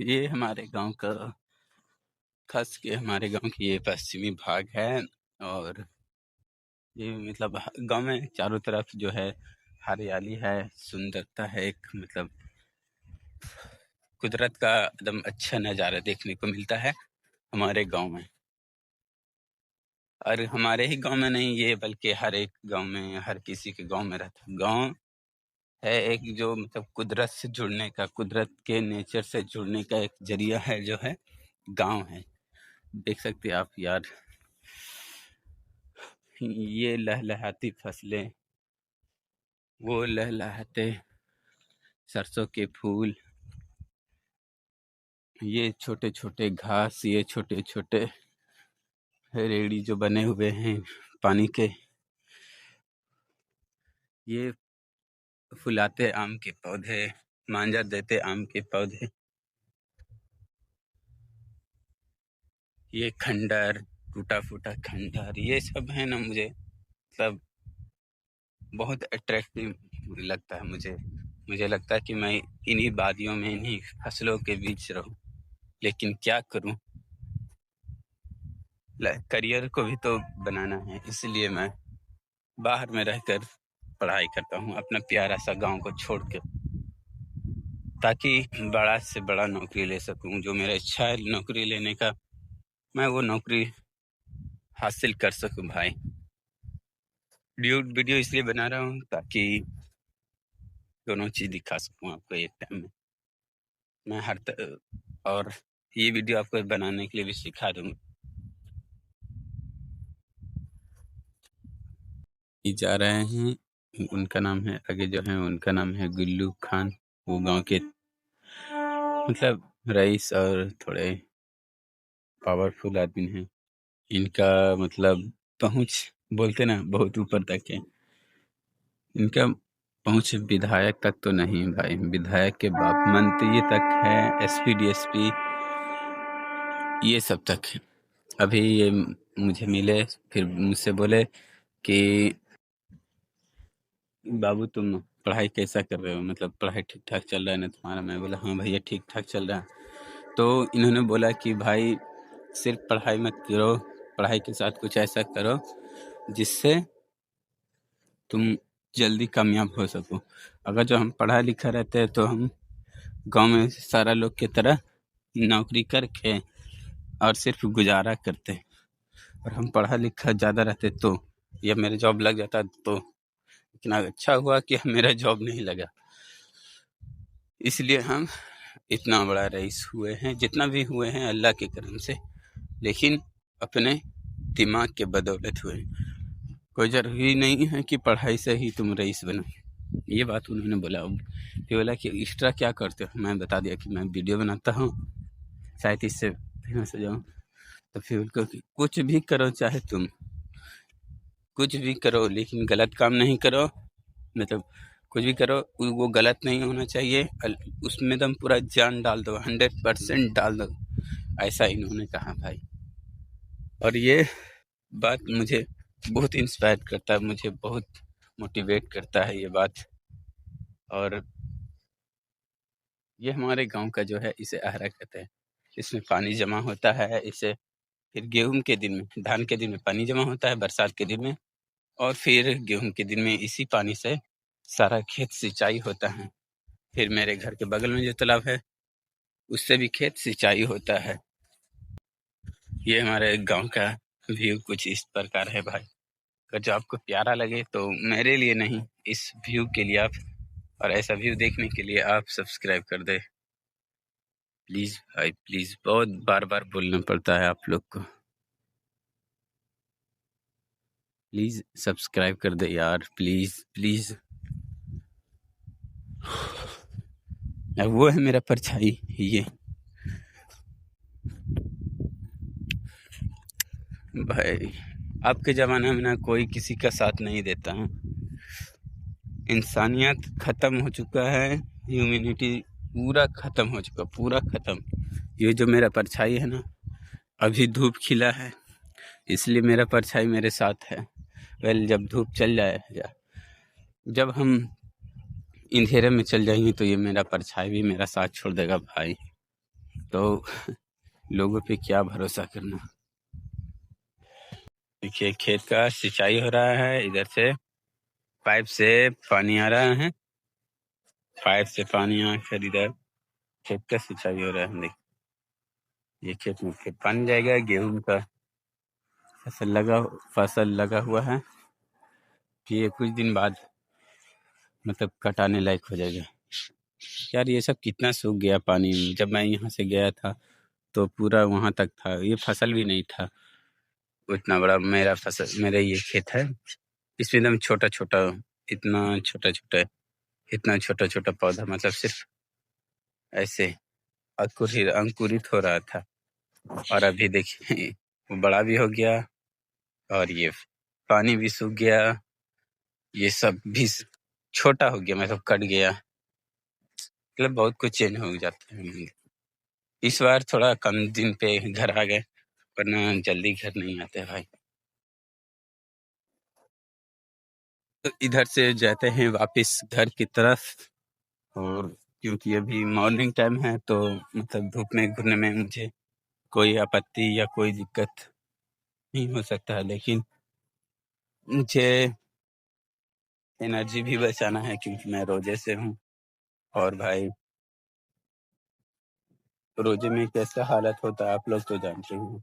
ये हमारे गांव का खास के हमारे गांव की ये पश्चिमी भाग है। और ये मतलब गांव में चारों तरफ जो है हरियाली है, सुंदरता है। एक मतलब कुदरत का एकदम अच्छा नज़ारा देखने को मिलता है हमारे गांव में। और हमारे ही गांव में नहीं, ये बल्कि हर एक गांव में, हर किसी के गांव में रहता गांव है एक जो मतलब कुदरत से जुड़ने का, कुदरत के नेचर से जुड़ने का एक जरिया है जो है गांव है। देख सकते हैं आप यार, ये लहलहाती फसलें, वो लहलहाते सरसों के फूल, ये छोटे छोटे घास, ये छोटे छोटे रेड़ी जो बने हुए हैं पानी के, ये फुलाते आम के पौधे, मांझा देते आम के पौधे, ये खंडर, टूटा फूटा खंडर, ये सब है ना, मुझे सब बहुत अट्रैक्टिव लगता है। मुझे लगता है कि मैं इन्हीं वादियों में, इन्हीं फसलों के बीच रहूं। लेकिन क्या करूं, करियर को भी तो बनाना है, इसलिए मैं बाहर में रहकर पढ़ाई करता हूं अपना प्यारा सा गांव को छोड़ के, ताकि बड़ा से बड़ा नौकरी ले सकूं। जो मेरा इच्छा है नौकरी लेने का, मैं वो नौकरी हासिल कर सकूं भाई। वीडियो इसलिए बना रहा हूं ताकि दोनों चीज दिखा सकूं आपको एक टाइम में। मैं और ये वीडियो आपको बनाने के लिए भी सिखा दूंगा। ये जा रहे हैं, उनका नाम है, आगे जो है उनका नाम है गुल्लू खान। वो गांव के मतलब रईस और थोड़े पावरफुल आदमी हैं। इनका मतलब पहुंच, बोलते ना, बहुत ऊपर तक है इनका पहुंच। विधायक तक तो नहीं भाई, विधायक के बाप मंत्री तक है, एसपी डीएसपी ये सब तक है। अभी ये मुझे मिले, फिर मुझसे बोले कि बाबू तुम पढ़ाई कैसा कर रहे हो, मतलब पढ़ाई ठीक ठाक चल रहा है ना तुम्हारा। मैं बोला हाँ भैया ठीक ठाक चल रहा है। तो इन्होंने बोला कि भाई सिर्फ पढ़ाई मत करो, पढ़ाई के साथ कुछ ऐसा करो जिससे तुम जल्दी कामयाब हो सको। अगर जो हम पढ़ा लिखा रहते हैं तो हम गांव में सारा लोग की तरह नौकरी करके और सिर्फ गुजारा करते, और हम पढ़ा लिखा ज़्यादा रहते तो या मेरा जॉब लग जाता तो। इतना अच्छा हुआ कि मेरा जॉब नहीं लगा, इसलिए हम इतना बड़ा रईस हुए हैं। जितना भी हुए हैं अल्लाह के करम से, लेकिन अपने दिमाग के बदौलत हुए। कोई जरूरी नहीं है कि पढ़ाई से ही तुम रईस बनो। ये बात उन्होंने बोला। फिर बोला कि एक्स्ट्रा क्या करते हो, मैं बता दिया कि मैं वीडियो बनाता हूँ, शायद इससे फेमस हो जाऊँ। तो फिर उनको कुछ भी करो, चाहे तुम कुछ भी करो, लेकिन गलत काम नहीं करो। मतलब कुछ भी करो वो गलत नहीं होना चाहिए, उसमें तुम पूरा जान डाल दो, 100% डाल दो, ऐसा इन्होंने कहा भाई। और ये बात मुझे बहुत इंस्पायर करता है, मुझे बहुत मोटिवेट करता है ये बात। और ये हमारे गांव का जो है, इसे आहरा कहते हैं। इसमें पानी जमा होता है, इसे फिर गेहूं के दिन में, धान के दिन में पानी जमा होता है, बरसात के दिन में, और फिर गेहूं के दिन में इसी पानी से सारा खेत सिंचाई होता है। फिर मेरे घर के बगल में जो तालाब है उससे भी खेत सिंचाई होता है। ये हमारे गांव का व्यू कुछ इस प्रकार है भाई। अगर जो आपको प्यारा लगे तो मेरे लिए नहीं, इस व्यू के लिए आप, और ऐसा व्यू देखने के लिए आप सब्सक्राइब कर दे प्लीज भाई, प्लीज। बहुत बार बार बोलना पड़ता है आप लोग को, प्लीज सब्सक्राइब कर दे यार, प्लीज प्लीज। वो है मेरा परछाई, ये भाई। आपके ज़माने में ना कोई किसी का साथ नहीं देता है, इंसानियत ख़त्म हो चुका है, ह्यूमैनिटी पूरा ख़त्म हो चुका, पूरा ख़त्म। ये जो मेरा परछाई है ना, अभी धूप खिला है इसलिए मेरा परछाई मेरे साथ है। वेल, जब धूप चल जाएगा, जब हम अंधेरे में चल जाएंगे, तो ये मेरा परछाई भी मेरा साथ छोड़ देगा भाई। तो लोगों पे क्या भरोसा करना। देखिए खेत का सिंचाई हो रहा है, इधर से पाइप से पानी आ रहा है, पाइप से पानी आकर इधर खेत का सिंचाई हो रहा है। देखिए ये खेत में फिर पानी जाएगा, गेहूं का फसल लगा हुआ है, ये कुछ दिन बाद मतलब कटाने लायक हो जाएगा। यार ये सब कितना सूख गया पानी। जब मैं यहाँ से गया था तो पूरा वहां तक था, ये फसल भी नहीं था उतना बड़ा। मेरा ये खेत है, इसमें एकदम छोटा छोटा, इतना छोटा छोटा, इतना छोटा छोटा पौधा, मतलब सिर्फ ऐसे अंकुरित हो रहा था। और अभी देखिए वो बड़ा भी हो गया और ये पानी भी सूख गया, ये सब भी छोटा हो गया, मतलब कट गया। मतलब बहुत कुछ चेंज हो जाता है। इस बार थोड़ा कम दिन पे घर आ गए, वरना जल्दी घर नहीं आते भाई। तो इधर से जाते हैं वापस घर की तरफ, और क्योंकि अभी मॉर्निंग टाइम है तो मतलब धूप में घूमने में मुझे कोई आपत्ति या कोई दिक्कत नहीं हो सकता है, लेकिन मुझे एनर्जी भी बचाना है क्योंकि मैं रोजे से हूँ। और भाई रोजे में कैसा हालत होता है आप लोग तो जानते हो,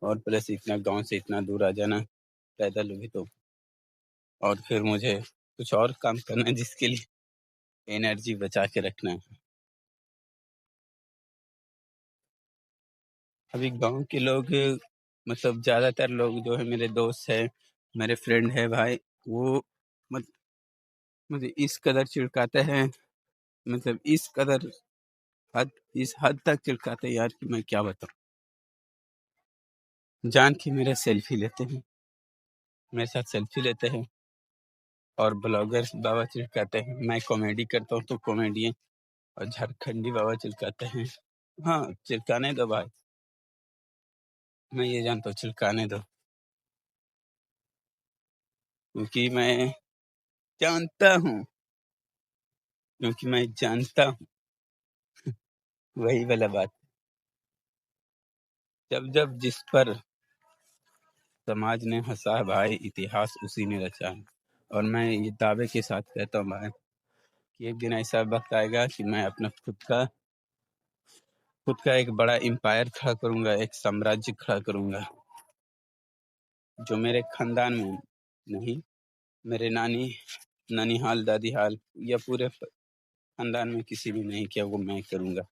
और प्लस इतना गांव से इतना दूर आ जाना पैदल भी तो, और फिर मुझे कुछ और काम करना है जिसके लिए एनर्जी बचा के रखना है। अभी गांव के लोग मतलब ज्यादातर लोग जो है मेरे दोस्त है, मेरे फ्रेंड है भाई, वो मत मुझे इस कदर चिढ़काते हैं, मतलब इस हद तक चिढ़काते हैं यार कि मैं क्या बताऊं। जान के मेरे सेल्फी लेते हैं, मेरे साथ सेल्फी लेते हैं, और ब्लॉगर्स बाबा चिढ़काते हैं। मैं कॉमेडी करता हूँ तो कॉमेडियन और झारखंडी बाबा चिढ़काते हैं। हाँ चिढ़काने दो भाई, मैं ये जानता हूँ, चिढ़काने दो, क्योंकि मैं जानता हूँ, क्योंकि मैं जानता हूँ। वही वाला बात, जब जब जिस पर समाज ने हंसा है भाई, इतिहास उसी ने रचा है। और मैं ये दावे के साथ कहता हूँ भाई कि एक दिन ऐसा वक्त आएगा कि मैं अपना खुद का एक बड़ा एम्पायर खड़ा करूंगा, एक साम्राज्य खड़ा करूंगा, जो मेरे खानदान में नहीं, मेरे नानी हाल दादी हाल या पूरे खानदान में किसी भी नहीं किया, वो मैं करूंगा।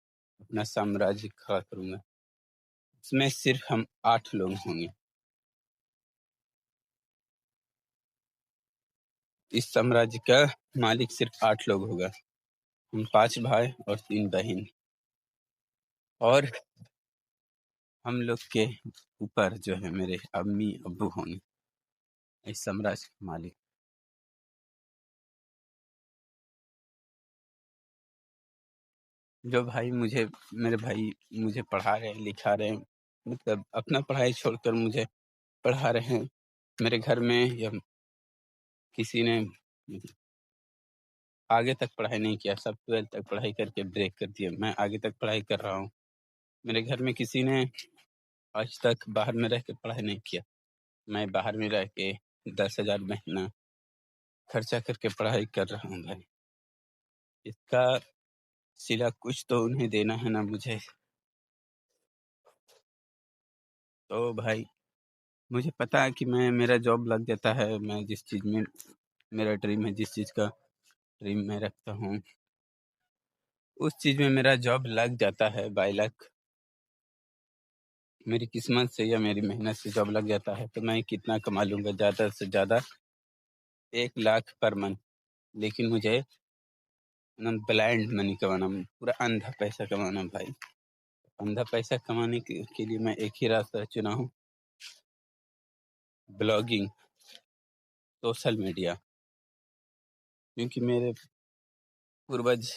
अपना साम्राज्य खड़ा करूंगा, इसमें सिर्फ हम 8 लोग होंगे। इस साम्राज्य का मालिक सिर्फ 8 लोग होगा, हम 5 भाई और 3 बहन, और हम लोग के ऊपर जो है मेरे अम्मी अब्बू होंगे इस साम्राज्य के मालिक। जो भाई मेरे भाई मुझे पढ़ा रहे हैं, लिखा रहे हैं, मतलब अपना पढ़ाई छोड़कर मुझे पढ़ा रहे हैं। मेरे घर में या किसी ने आगे तक पढ़ाई नहीं किया, सब 12th तक पढ़ाई करके ब्रेक कर दिया। मैं आगे तक पढ़ाई कर रहा हूँ। मेरे घर में किसी ने आज तक बाहर में रह के पढ़ाई नहीं किया, मैं बाहर में रह के 10,000 महीना खर्चा करके पढ़ाई कर रहा हूँ भाई। इसका सिला कुछ तो उन्हें देना है ना मुझे। तो भाई मुझे पता है कि मेरा जॉब लग जाता है, मैं जिस चीज़ में मेरा ड्रीम है, जिस चीज़ का ड्रीम मैं रखता हूँ, उस चीज़ में मेरा जॉब लग जाता है बाय लक। मेरी किस्मत से या मेरी मेहनत से जॉब लग जाता है तो मैं कितना कमा लूँगा, ज़्यादा से ज़्यादा 1 लाख पर मंथ। लेकिन मुझे ना ब्लाइंड मनी कमाना, पूरा अंधा पैसा कमाना भाई। अंधा पैसा कमाने के लिए मैं एक ही रास्ता चुना हूँ, ब्लॉगिंग, सोशल मीडिया। क्योंकि मेरे पूर्वज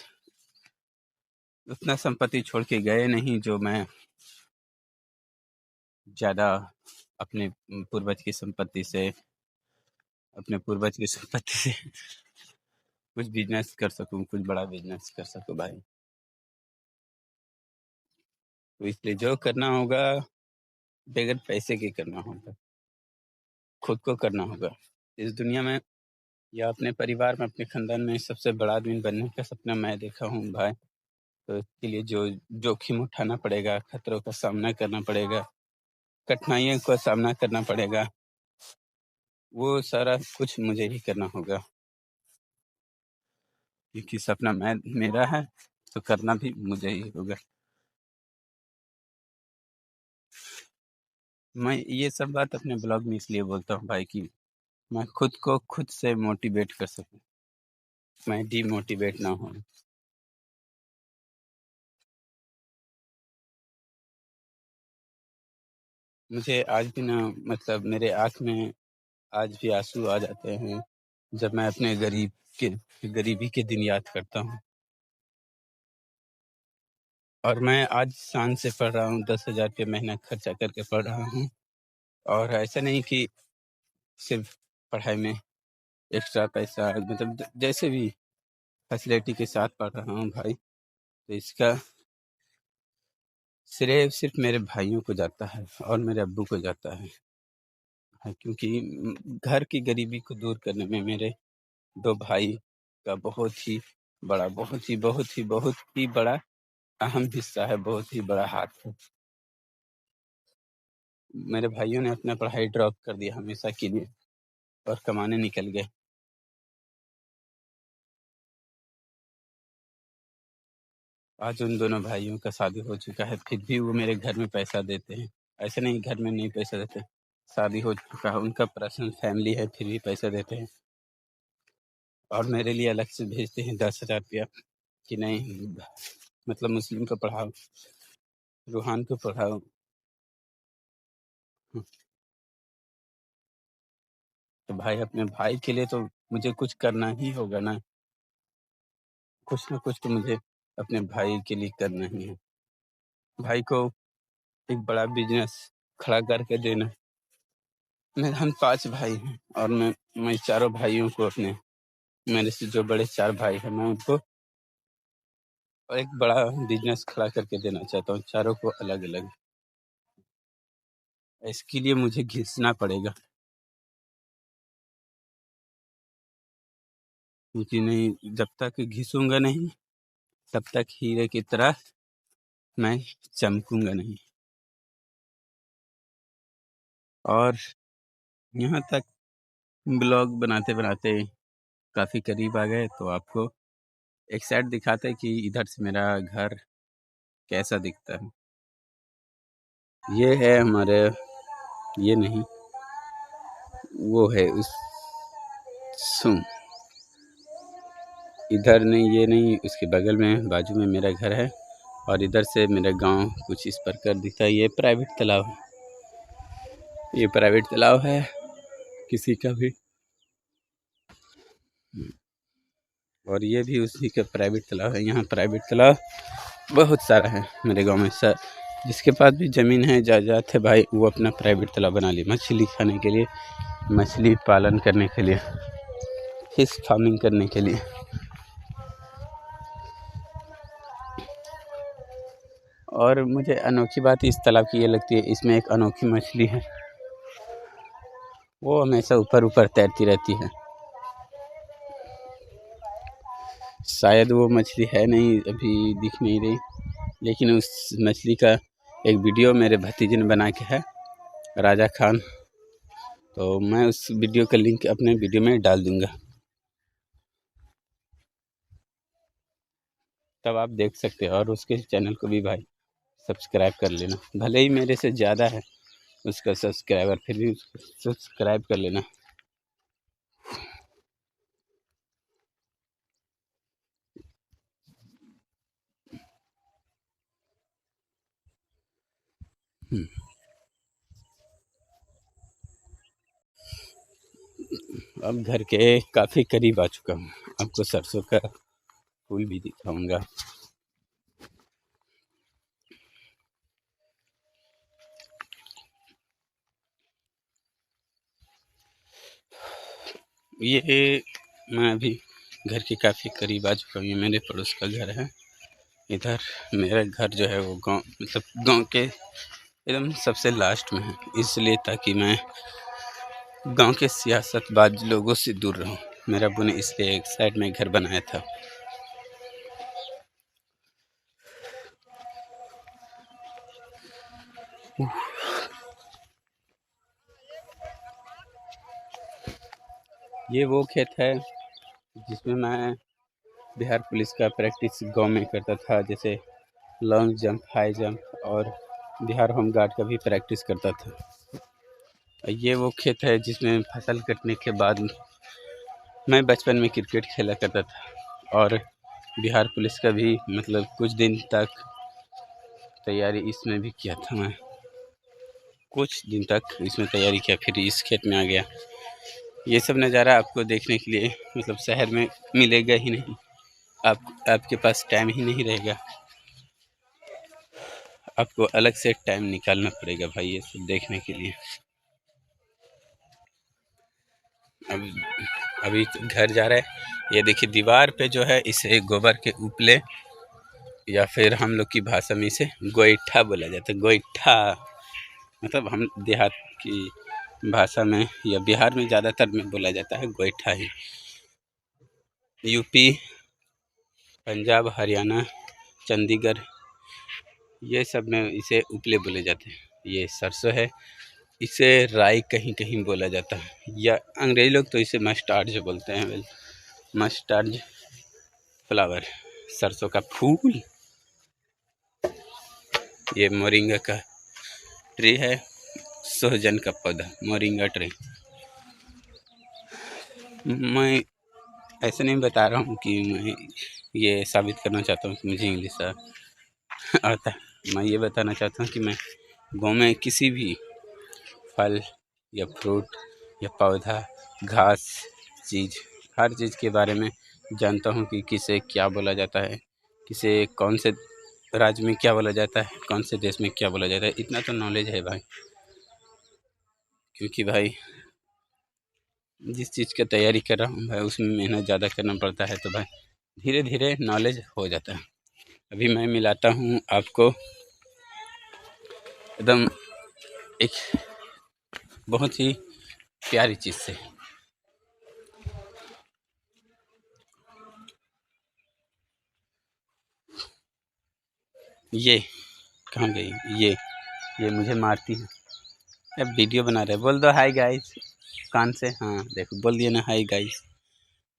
उतना संपत्ति छोड़ के गए नहीं जो मैं ज़्यादा अपने पूर्वज की संपत्ति से कुछ बिजनेस कर सकूं, कुछ बड़ा बिजनेस कर सकूं भाई। तो इसलिए जो करना होगा बगैर पैसे के करना होगा, खुद को करना होगा। इस दुनिया में या अपने परिवार में, अपने खानदान में सबसे बड़ा आदमी बनने का सपना मैं देखा हूँ भाई। तो इसके लिए जो जोखिम उठाना पड़ेगा, खतरों का सामना करना पड़ेगा, कठिनाइयों का सामना करना पड़ेगा, वो सारा कुछ मुझे ही करना होगा, क्योंकि सपना मेरा है तो करना भी मुझे ही होगा। मैं ये सब बात अपने ब्लॉग में इसलिए बोलता हूँ भाई कि मैं खुद को खुद से मोटिवेट कर सकूं, मैं डीमोटिवेट ना हूँ। मुझे आज भी ना, मतलब मेरे आँख में आज भी आंसू आ जाते हैं जब मैं अपने गरीबी के दिन याद करता हूँ। और मैं आज शान से पढ़ रहा हूँ, 10,000 रुपये महीना खर्चा करके पढ़ रहा हूँ। और ऐसा नहीं कि सिर्फ पढ़ाई में एक्स्ट्रा पैसा, मतलब जैसे भी फैसिलिटी के साथ पढ़ रहा हूँ भाई, तो इसका श्रेय सिर्फ मेरे भाइयों को जाता है और मेरे अब्बू को जाता है। क्योंकि घर की गरीबी को दूर करने में मेरे 2 भाई का बहुत ही बड़ा अहम हिस्सा है, बहुत ही बड़ा हाथ है। मेरे भाइयों ने अपना पढ़ाई ड्रॉप कर दिया हमेशा के लिए और कमाने निकल गए। आज उन दोनों भाइयों का शादी हो चुका है, फिर भी वो मेरे घर में पैसा देते हैं। ऐसे नहीं घर में नहीं पैसा देते, शादी हो चुका है, उनका पर्सनल फैमिली है, फिर भी पैसा देते हैं। और मेरे लिए अलग से भेजते हैं 10,000 रुपया कि नहीं, मतलब मुस्लिम को पढ़ाओ, रूहान को पढ़ाओ। तो भाई अपने भाई के लिए तो मुझे कुछ करना ही होगा ना, कुछ ना कुछ तो मुझे अपने भाई के लिए करना ही है। भाई को एक बड़ा बिजनेस खड़ा करके देना। हम 5 भाई हैं और मैं चारों भाइयों को, अपने मेरे से जो बड़े 4 भाई हैं, मैं उनको एक बड़ा बिजनेस खड़ा करके देना चाहता हूँ, चारों को अलग अलग। इसके लिए मुझे घिसना पड़ेगा, क्योंकि नहीं, जब तक घिसूंगा नहीं तब तक हीरे की तरह मैं चमकूंगा नहीं। और यहाँ तक ब्लॉग बनाते बनाते काफ़ी करीब आ गए, तो आपको एक साइड दिखाते हैं कि इधर से मेरा घर कैसा दिखता है। ये है हमारे, ये नहीं, वो है उस सुन, इधर नहीं, ये नहीं, उसके बगल में बाजू में मेरा घर है और इधर से मेरा गांव कुछ इस प्रकार दिखता है। ये प्राइवेट तालाब है, ये प्राइवेट तालाब है किसी का भी, और ये भी उसी का प्राइवेट तालाब है। यहाँ प्राइवेट तालाब बहुत सारा है मेरे गांव में। सर जिसके पास भी ज़मीन है, जायदाद है भाई, वो अपना प्राइवेट तालाब बना लिए, मछली खाने के लिए, मछली पालन करने के लिए, फिश फार्मिंग करने के लिए। और मुझे अनोखी बात इस तालाब की ये लगती है, इसमें एक अनोखी मछली है, वो हमेशा ऊपर ऊपर तैरती रहती है। शायद वो मछली है नहीं, अभी दिख नहीं रही, लेकिन उस मछली का एक वीडियो मेरे भतीजे ने बना के है, राजा खान, तो मैं उस वीडियो का लिंक अपने वीडियो में डाल दूंगा, तब आप देख सकते हैं। और उसके चैनल को भी भाई सब्सक्राइब कर लेना, भले ही मेरे से ज़्यादा है उसका सब्सक्राइबर, फिर भी उसको सब्सक्राइब कर लेना। अब घर के काफ़ी करीब आ चुका हूँ, आपको सरसों का फूल भी दिखाऊंगा। ये मैं अभी घर के काफ़ी करीब आ चुका हूँ, ये मेरे पड़ोस का घर है, इधर मेरा घर जो है वो गांव, मतलब गांव के एकदम सबसे लास्ट में है, इसलिए ताकि मैं गांव के सियासतबाज लोगों से दूर रहूं। मेरा अब्बू ने इसलिए एक साइड में घर बनाया था। ये वो खेत है जिसमें मैं बिहार पुलिस का प्रैक्टिस गांव में करता था, जैसे लॉन्ग जंप, हाई जंप और बिहार होम गार्ड का भी प्रैक्टिस करता था। ये वो खेत है जिसमें फसल कटने के बाद मैं बचपन में क्रिकेट खेला करता था और बिहार पुलिस का भी मतलब कुछ दिन तक तैयारी इसमें भी किया था। मैं कुछ दिन तक इसमें तैयारी किया, फिर इस खेत में आ गया। ये सब नज़ारा आपको देखने के लिए मतलब शहर में मिलेगा ही नहीं, आपके पास टाइम ही नहीं रहेगा, आपको अलग से टाइम निकालना पड़ेगा भाई ये सब देखने के लिए। अब अभी घर जा रहा है, ये देखिए दीवार पे जो है इसे गोबर के उपले या फिर हम लोग की भाषा में इसे गोईठा बोला जाता है। गोईठा मतलब हम देहात की भाषा में या बिहार में ज़्यादातर में बोला जाता है गोईठा ही। यूपी, पंजाब, हरियाणा, चंडीगढ़ ये सब में इसे उपले बोले जाते हैं। ये सरसों है, इसे राई कहीं कहीं बोला जाता है, या अंग्रेजी लोग तो इसे मस्टार्ड बोलते हैं। मस्टार्ड फ्लावर, सरसों का फूल। ये मोरिंगा का ट्री है, सोहजन का पौधा, मोरिंगा ट्री। मैं ऐसे नहीं बता रहा हूँ कि मैं ये साबित करना चाहता हूँ कि मुझे इंग्लिश आता है। मैं ये बताना चाहता हूँ कि मैं गाँव में किसी भी फल या फ्रूट या पौधा, घास, चीज़, हर चीज़ के बारे में जानता हूँ कि किसे क्या बोला जाता है, किसे कौन से राज्य में क्या बोला जाता है, कौन से देश में क्या बोला जाता है। इतना तो नॉलेज है भाई, क्योंकि भाई जिस चीज़ की तैयारी कर रहा हूँ भाई उसमें मेहनत ज़्यादा करना पड़ता है, तो भाई धीरे धीरे नॉलेज हो जाता है। अभी मैं मिलाता हूँ आपको एकदम एक बहुत ही प्यारी चीज़ से। ये कहाँ गई? ये मुझे मारती है। अब वीडियो बना रहे, बोल दो हाय गाइस कान से। हाँ देखो बोल दिया ना हाय गाइस।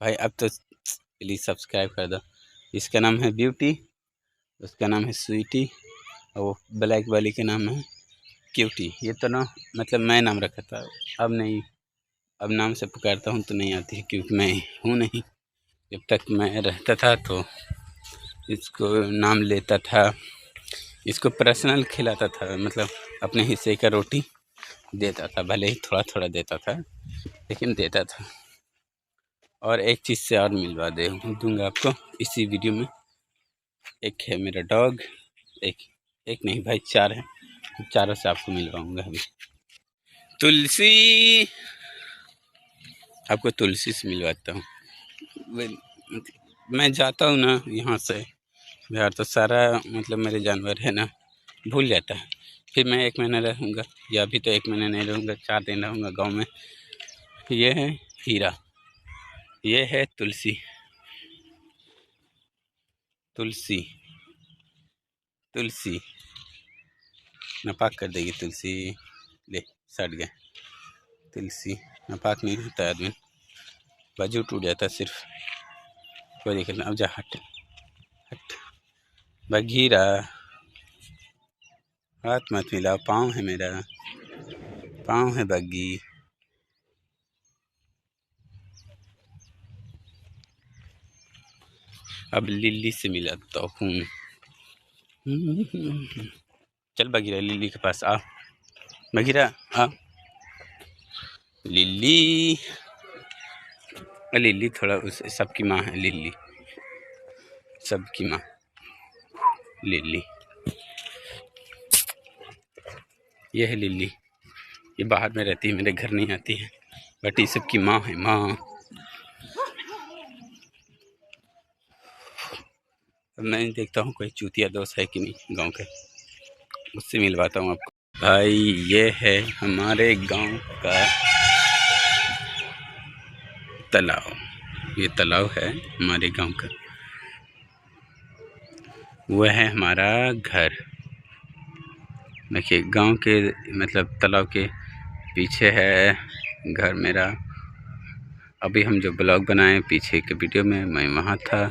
भाई अब तो प्लीज़ सब्सक्राइब कर दो। इसका नाम है ब्यूटी, उसका नाम है स्वीटी, और वो ब्लैक वाली का नाम है क्यूटी। ये तो ना मतलब मैं नाम रखा था, अब नहीं, अब नाम से पुकारता हूँ तो नहीं आती है, क्योंकि मैं हूँ नहीं। जब तक मैं रहता था तो इसको नाम लेता था, इसको पर्सनल खिलाता था, मतलब अपने हिस्से का रोटी देता था, भले ही थोड़ा थोड़ा देता था लेकिन देता था। और एक चीज़ से और मिलवा दूंगा आपको इसी वीडियो में। एक है मेरा डॉग, एक नहीं भाई 4 है, चारों से आपको मिलवाऊंगा अभी। तुलसी, आपको तुलसी से मिलवाता हूँ। मैं जाता हूँ ना यहाँ से बिहार, तो सारा मतलब मेरे जानवर है ना भूल जाता है। फिर मैं 1 महीना रहूँगा, या अभी तो 1 महीना नहीं रहूँगा, 4 दिन रहूँगा गाँव में। ये है हीरा, ये है तुलसी। तुलसी तुलसी नापाक कर देगी तुलसी, ले सट गए। तुलसी नापाक नहीं होता आदमी, बाजू टूट जाता सिर्फ, कोई दिक्कत नहीं। अब जा हट हट। बघीरा हाथ मत मिलाओ, पाँव है मेरा, पाँव है बग्गी। अब लिल्ली से मिलाता हूँ। चल बघीरा लिल्ली के पास आ, बघीरा आ। लिल्ली, लिल्ली थोड़ा उस सबकी माँ है, लिल्ली सबकी माँ लिल्ली। ये है लिल्ली, ये बाहर में रहती है, मेरे घर नहीं आती है, बट ये सबकी माँ है, माँ। मैं देखता हूँ कोई चूतिया दोस्त है कि नहीं गांव के, उससे मिलवाता हूँ आपको। भाई ये है हमारे गांव का तालाब, ये तालाब है हमारे गांव का, वह है हमारा घर। देखिए गांव के मतलब तालाब के पीछे है घर मेरा। अभी हम जो ब्लॉग बनाए पीछे के वीडियो में मैं वहाँ था।